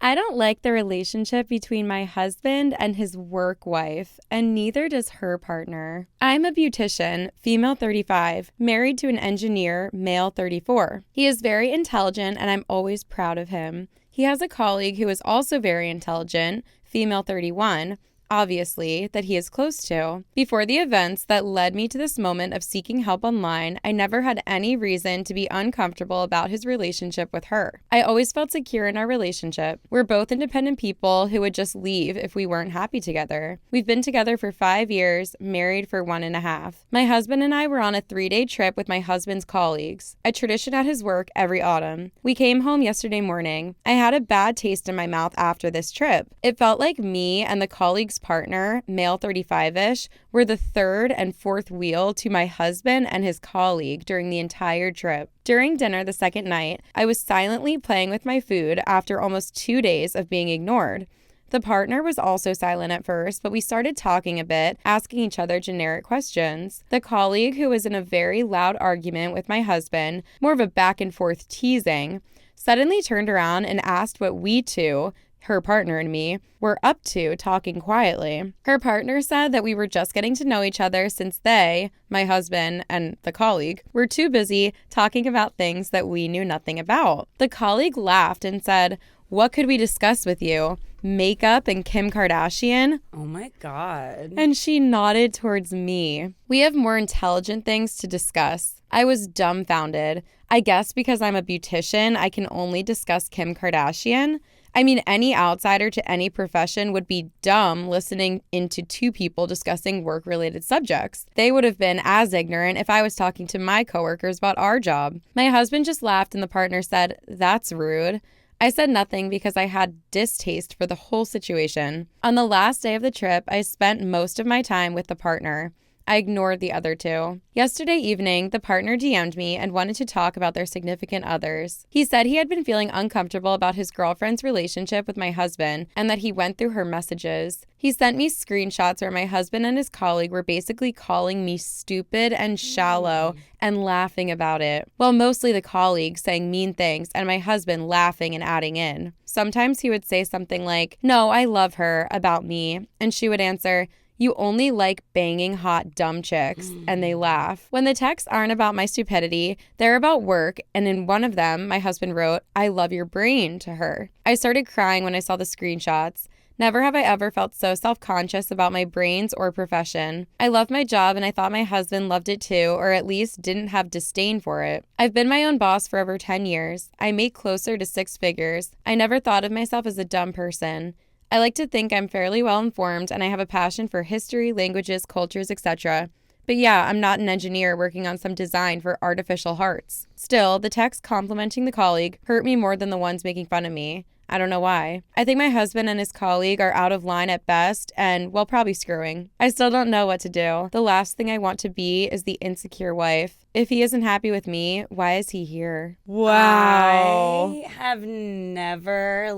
I don't like the relationship between my husband and his work wife, and neither does her partner. I'm a beautician, female 35, married to an engineer, male 34. He is very intelligent, and I'm always proud of him. He has a colleague who is also very intelligent, female 31, obviously, that he is close to. Before the events that led me to this moment of seeking help online, I never had any reason to be uncomfortable about his relationship with her. I always felt secure in our relationship. We're both independent people who would just leave if we weren't happy together. We've been together for 5 years, married for 1.5. My husband and I were on a 3-day trip with my husband's colleagues, a tradition at his work every autumn. We came home yesterday morning. I had a bad taste in my mouth after this trip. It felt like me and the colleagues' partner, male 35-ish, were the third and fourth wheel to my husband and his colleague during the entire trip. During dinner the second night, I was silently playing with my food after almost 2 days of being ignored. The partner was also silent at first, but we started talking a bit, asking each other generic questions. The colleague, who was in a very loud argument with my husband, more of a back and forth teasing, suddenly turned around and asked what we two, her partner and me, were up to talking quietly. Her partner said that we were just getting to know each other since they, my husband and the colleague, were too busy talking about things that we knew nothing about. The colleague laughed and said, "What could we discuss with you? Makeup and Kim Kardashian?" Oh my God. And she nodded towards me. "We have more intelligent things to discuss." I was dumbfounded. I guess because I'm a beautician, I can only discuss Kim Kardashian. I mean, any outsider to any profession would be dumb listening into two people discussing work-related subjects. They would have been as ignorant if I was talking to my coworkers about our job. My husband just laughed and the partner said, "That's rude." I said nothing because I had distaste for the whole situation. On the last day of the trip, I spent most of my time with the partner. I ignored the other two. Yesterday evening, the partner DM'd me and wanted to talk about their significant others. He said he had been feeling uncomfortable about his girlfriend's relationship with my husband and that he went through her messages. He sent me screenshots where my husband and his colleague were basically calling me stupid and shallow and laughing about it. Well, mostly the colleague saying mean things and my husband laughing and adding in. Sometimes he would say something like, "No, I love her," about me, and she would answer, "You only like banging hot, dumb chicks," and they laugh. When the texts aren't about my stupidity, they're about work, and in one of them, my husband wrote, "I love your brain," to her. I started crying when I saw the screenshots. Never have I ever felt so self-conscious about my brains or profession. I love my job and I thought my husband loved it too, or at least didn't have disdain for it. I've been my own boss for over 10 years. I make closer to 6 figures. I never thought of myself as a dumb person. I like to think I'm fairly well informed and I have a passion for history, languages, cultures, etc. But yeah, I'm not an engineer working on some design for artificial hearts. Still, the text complimenting the colleague hurt me more than the ones making fun of me. I don't know why. I think my husband and his colleague are out of line at best and, well, probably screwing. I still don't know what to do. The last thing I want to be is the insecure wife. If he isn't happy with me, why is he here? Wow. I have never,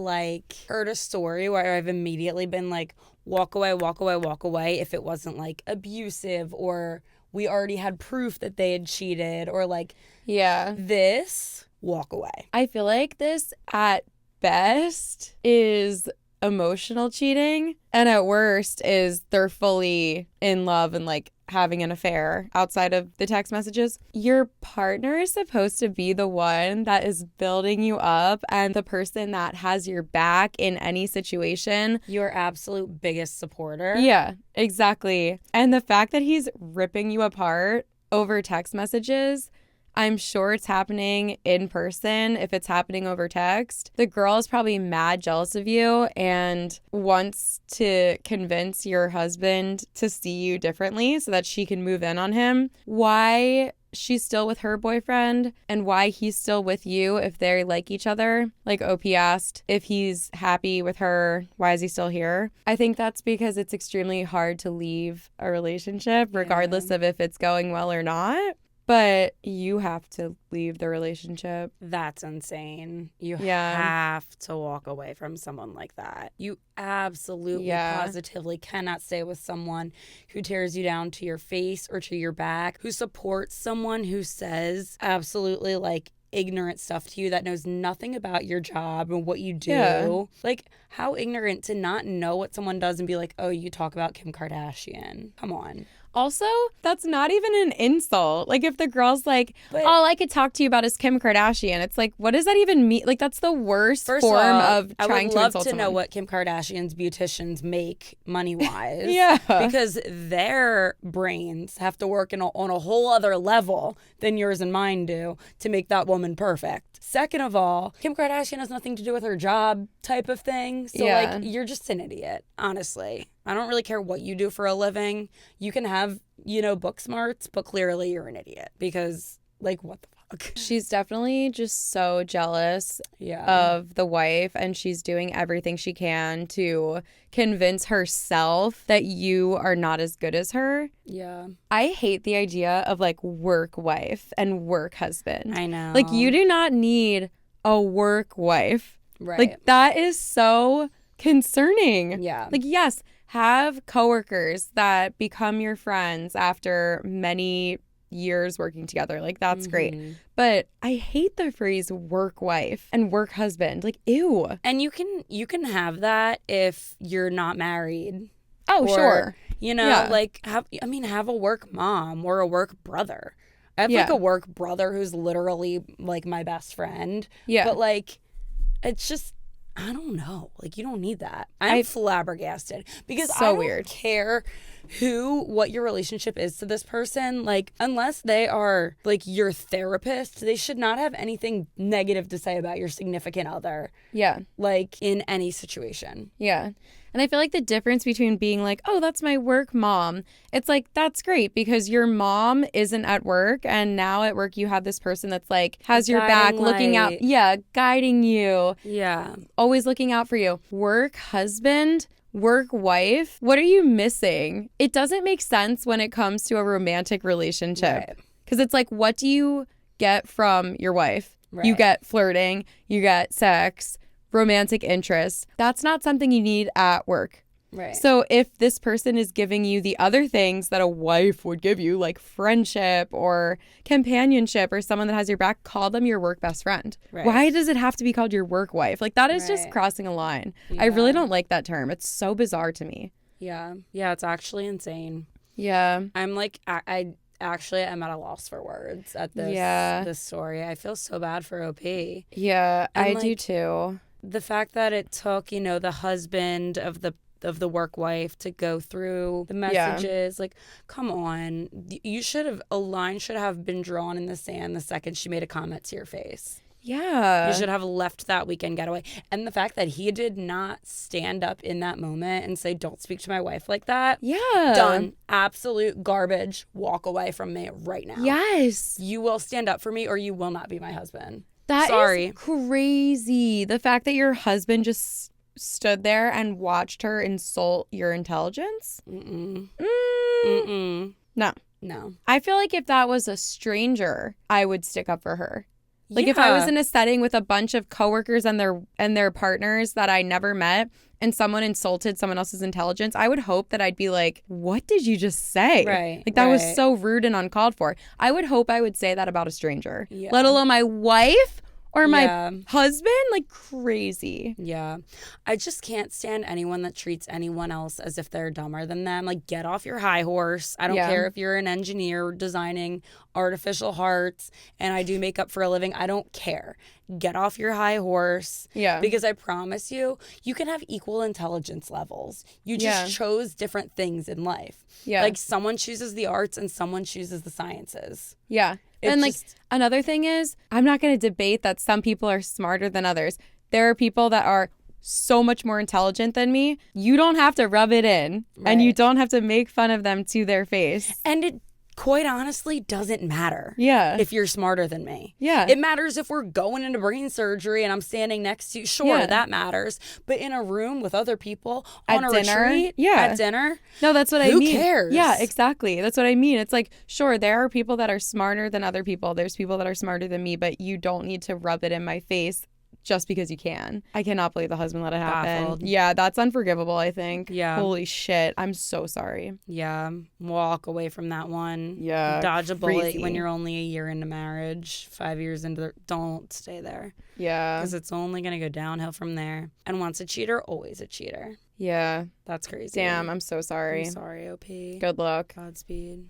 heard a story where I've immediately been like, walk away, walk away, walk away, if it wasn't, abusive or we already had proof that they had cheated or, this, walk away. I feel like this, at best, is emotional cheating, and at worst is they're fully in love and having an affair outside of the text messages. Your partner is supposed to be the one that is building you up and the person that has your back in any situation. Your absolute biggest supporter. Yeah, exactly. And the fact that he's ripping you apart over text messages, I'm sure it's happening in person if it's happening over text. The girl is probably mad jealous of you and wants to convince your husband to see you differently so that she can move in on him. Why she's still with her boyfriend and why he's still with you if they like each other. Like OP asked if he's happy with her, why is he still here? I think that's because it's extremely hard to leave a relationship regardless of if it's going well or not. But you have to leave the relationship. That's insane. You have to walk away from someone like that. You absolutely, positively cannot stay with someone who tears you down to your face or to your back, who supports someone who says absolutely ignorant stuff to you that knows nothing about your job and what you do. Yeah. Like, how ignorant to not know what someone does and be like, oh, you talk about Kim Kardashian. Come on. Also, that's not even an insult. Like, if the girl's like, But- all I could talk to you about is Kim Kardashian, it's like, what does that even mean? Like, that's the worst First form of all, of trying I would to love insult to someone. know what Kim Kardashian's beauticians make money-wise. Yeah. Because their brains have to work on a whole other level than yours and mine do to make that woman perfect. Second of all, Kim Kardashian has nothing to do with her job type of thing. So, Yeah. like, you're just an idiot, honestly. I don't really care what you do for a living. You can have, book smarts, but clearly you're an idiot because, like, what the fuck? She's definitely just so jealous Yeah. of the wife, and she's doing everything she can to convince herself that you are not as good as her. Yeah. I hate the idea of like work wife and work husband. I know. Like, you do not need a work wife. Right. Like, that is so concerning. Yeah. Like, yes, have coworkers that become your friends after many years working together. Like, that's great. But I hate the phrase work wife and work husband. Like, ew. And you can have that if you're not married. Oh, Or, sure. Yeah. like have a work mom or a work brother. I have like Yeah. a work brother who's literally like my best friend. Yeah. But like, it's just, I don't know. Like, you don't need that. I'm flabbergasted because So I don't weird. care what your relationship is to this person. Like, unless they are like your therapist, they should not have anything negative to say about your significant other. Yeah. Like, in any situation. Yeah. And I feel like the difference between being like, oh, that's my work mom, it's like, that's great because your mom isn't at work. And now at work, you have this person that's like, has your back, Guiding looking out. light. Yeah. Guiding you, Yeah. always looking out for you. Work husband, work wife. What are you missing? It doesn't make sense when it comes to a romantic relationship. Right. Because it's like, what do you get from your wife? You Right. get flirting, you get sex, romantic interest. That's not something you need at work. Right. So if this person is giving you the other things that a wife would give you, like friendship or companionship or someone that has your back, call them your work best friend. Right. Why does it have to be called your work wife? Like, that is just Right. crossing a line. I really Yeah. don't like that term. It's so bizarre to me. Yeah. Yeah, it's actually insane. Yeah. I'm like, I actually am at a loss for words at this Yeah. this story. I feel so bad for OP. Yeah, And, I do like, too. The fact that it took, the husband of the work wife to go through the messages, like, come on. A line should have been drawn in the sand the second she made a comment to your face. Yeah. You should have left that weekend getaway. And the fact that he did not stand up in that moment and say, don't speak to my wife like that. Yeah. Done. Absolute garbage. Walk away from me right now. Yes. You will stand up for me or you will not be my husband. That is Sorry. crazy. The fact that your husband just stood there and watched her insult your intelligence? Mm-mm. Mm, Mm-mm. no. No. I feel like if that was a stranger, I would stick up for her. Like, if I was in a setting with a bunch of coworkers and their partners that I never met and someone insulted someone else's intelligence, I would hope that I'd be like, what did you just say? Right, Like, that was right. so rude and uncalled for. I would hope I would say that about a stranger, Yeah. let alone my wife or my Yeah. husband. Like, crazy. Yeah. I just can't stand anyone that treats anyone else as if they're dumber than them. Like, get off your high horse. I don't Yeah. care if you're an engineer designing artificial hearts and I do makeup for a living. I don't care. Get off your high horse. Yeah. Because I promise you, you can have equal intelligence levels. You just Yeah. chose different things in life. Yeah. Like, someone chooses the arts and someone chooses the sciences. Yeah. It's And like, just- another thing is, I'm not going to debate that some people are smarter than others. There are people that are so much more intelligent than me. You don't have to rub it in and you Right. don't have to make fun of them to their face. And it quite honestly doesn't matter. Yeah. If you're smarter than me. Yeah. It matters if we're going into brain surgery and I'm standing next to you. Sure, Yeah. that matters. But in a room with other people At on a dinner? retreat, Yeah. at dinner, No, that's what I Who mean. cares? Yeah, exactly. That's what I mean. It's like, sure, there are people that are smarter than other people. There's people that are smarter than me, but you don't need to rub it in my face just because you can. I cannot believe the husband let it happen. Baffled. Yeah, that's unforgivable, I think. Yeah. Holy shit. I'm so sorry. Yeah. Walk away from that one. Yeah. Dodge a bullet crazy. when you're only a year into marriage, 5 years into don't stay there. Yeah. Because it's only going to go downhill from there. And once a cheater, always a cheater. Yeah. That's crazy. Damn, I'm so sorry. I'm sorry, OP. Good luck. Godspeed.